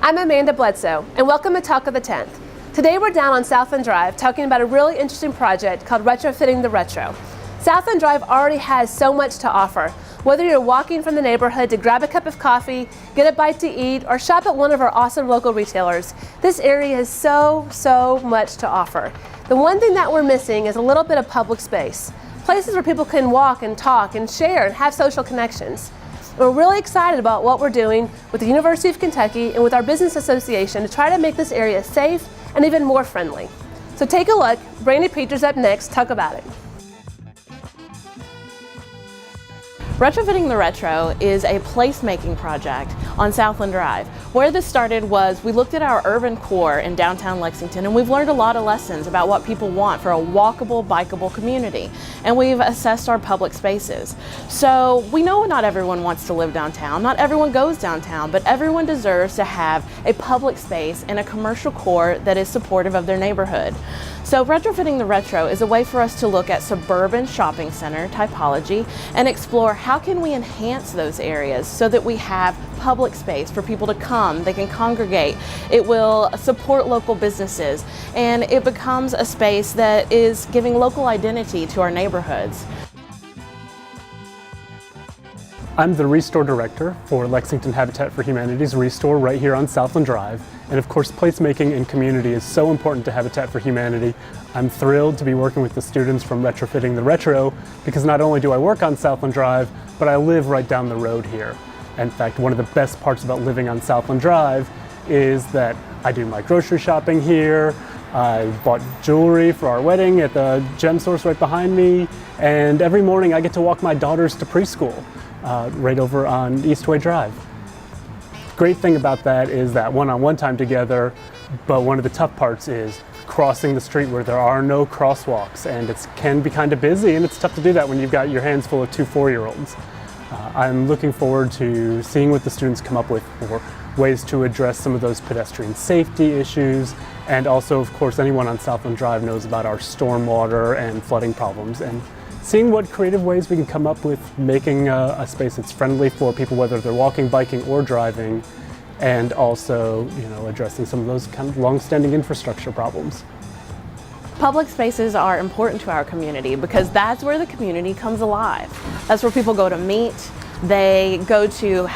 I'm Amanda Bledsoe, and welcome to Talk of the 10th. Today we're down on Southland Drive talking about a really interesting project called Retrofitting the Retro. Southland Drive already has so much to offer. Whether you're walking from the neighborhood to grab a cup of coffee, get a bite to eat, or shop at one of our awesome local retailers, this area has so much to offer. The one thing that we're missing is a little bit of public space. Places where people can walk and talk and share and have social connections. We're really excited about what we're doing with the University of Kentucky and with our business association to try to make this area safe and even more friendly. So take a look. Brandy Peter's up next. Talk about it. Retrofitting the Retro is a placemaking project on Southland Drive. Where this started was we looked at our urban core in downtown Lexington, and we've learned a lot of lessons about what people want for a walkable, bikeable community. And we've assessed our public spaces. So we know not everyone wants to live downtown, not everyone goes downtown, but everyone deserves to have a public space and a commercial core that is supportive of their neighborhood. So Retrofitting the Retro is a way for us to look at suburban shopping center typology and explore how can we enhance those areas so that we have public space for people to come, they can congregate, it will support local businesses, and it becomes a space that is giving local identity to our neighborhoods. I'm the Restore Director for Lexington Habitat for Humanity's Restore right here on Southland Drive. And of course, placemaking and community is so important to Habitat for Humanity. I'm thrilled to be working with the students from Retrofitting the Retro because not only do I work on Southland Drive, but I live right down the road here. In fact, one of the best parts about living on Southland Drive is that I do my grocery shopping here. I bought jewelry for our wedding at the gem source right behind me. And every morning I get to walk my daughters to preschool. Right over on Eastway Drive. Great thing about that is that one-on-one time together, but one of the tough parts is crossing the street where there are no crosswalks, and it can be kind of busy, and it's tough to do that when you've got your hands full of two 4-year-olds. I'm looking forward to seeing what the students come up with for ways to address some of those pedestrian safety issues, and also, of course, anyone on Southland Drive knows about our stormwater and flooding problems, and seeing what creative ways we can come up with making a space that's friendly for people, whether they're walking, biking, or driving, and also, addressing some of those kind of long-standing infrastructure problems. Public spaces are important to our community because that's where the community comes alive. That's where people go to meet, they go to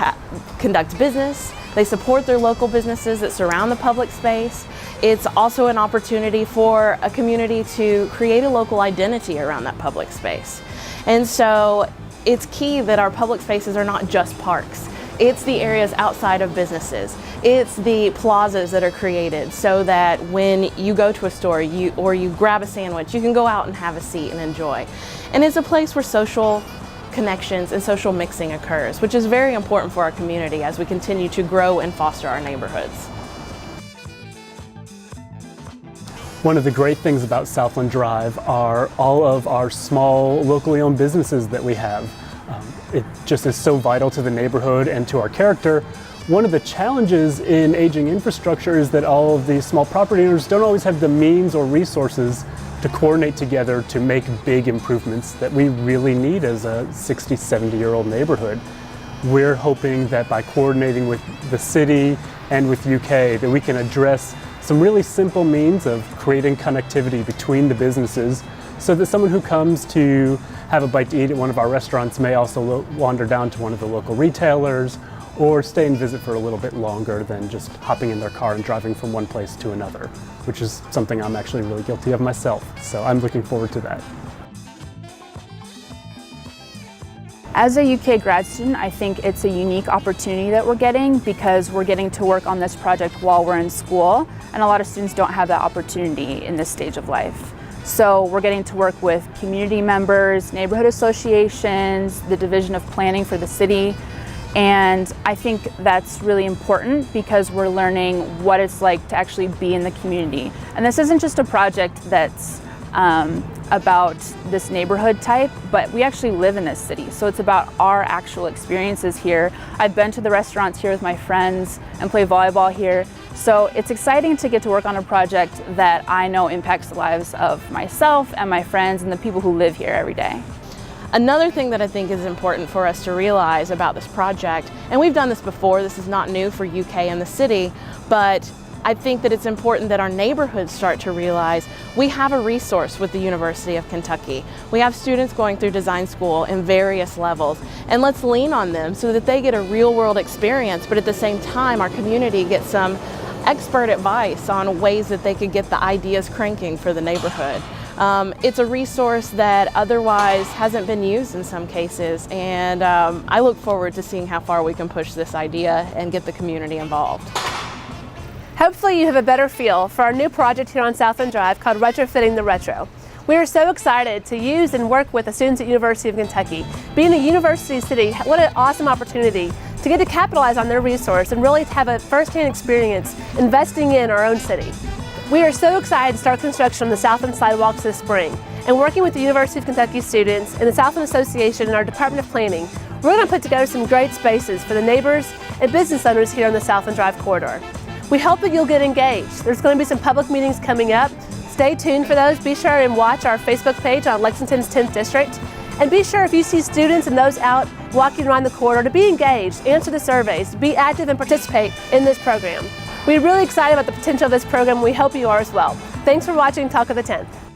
conduct business, they support their local businesses that surround the public space. It's also an opportunity for a community to create a local identity around that public space. And so it's key that our public spaces are not just parks. It's the areas outside of businesses. It's the plazas that are created so that when you go to a store or you grab a sandwich, you can go out and have a seat and enjoy. And it's a place where social connections and social mixing occurs, which is very important for our community as we continue to grow and foster our neighborhoods. One of the great things about Southland Drive are all of our small, locally owned businesses that we have. It just is so vital to the neighborhood and to our character. One of the challenges in aging infrastructure is that all of these small property owners don't always have the means or resources to coordinate together to make big improvements that we really need as a 60, 70-year-old neighborhood. We're hoping that by coordinating with the city and with UK that we can address some really simple means of creating connectivity between the businesses so that someone who comes to have a bite to eat at one of our restaurants may also wander down to one of the local retailers or stay and visit for a little bit longer than just hopping in their car and driving from one place to another, which is something I'm actually really guilty of myself. So I'm looking forward to that. As a UK grad student, I think it's a unique opportunity that we're getting because we're getting to work on this project while we're in school, and a lot of students don't have that opportunity in this stage of life. So we're getting to work with community members, neighborhood associations, the Division of Planning for the city, and I think that's really important because we're learning what it's like to actually be in the community. And this isn't just a project that's about this neighborhood type, but we actually live in this city. So it's about our actual experiences here. I've been to the restaurants here with my friends and play volleyball here. So it's exciting to get to work on a project that I know impacts the lives of myself and my friends and the people who live here every day. Another thing that I think is important for us to realize about this project, and we've done this before, this is not new for UK and the city, but I think that it's important that our neighborhoods start to realize we have a resource with the University of Kentucky. We have students going through design school in various levels, and let's lean on them so that they get a real world experience, but at the same time our community gets some expert advice on ways that they could get the ideas cranking for the neighborhood. It's a resource that otherwise hasn't been used in some cases, and I look forward to seeing how far we can push this idea and get the community involved. Hopefully you have a better feel for our new project here on Southland Drive called Retrofitting the Retro. We are so excited to use and work with the students at University of Kentucky. Being a university city, what an awesome opportunity to get to capitalize on their resource and really have a first-hand experience investing in our own city. We are so excited to start construction on the Southland sidewalks this spring, and working with the University of Kentucky students and the Southland Association and our Department of Planning, we're going to put together some great spaces for the neighbors and business owners here on the Southland Drive corridor. We hope that you'll get engaged. There's going to be some public meetings coming up. Stay tuned for those. Be sure and watch our Facebook page on Lexington's 10th District. And be sure if you see students and those out walking around the corridor to be engaged, answer the surveys, be active and participate in this program. We're really excited about the potential of this program. We hope you are as well. Thanks for watching Talk of the 10th.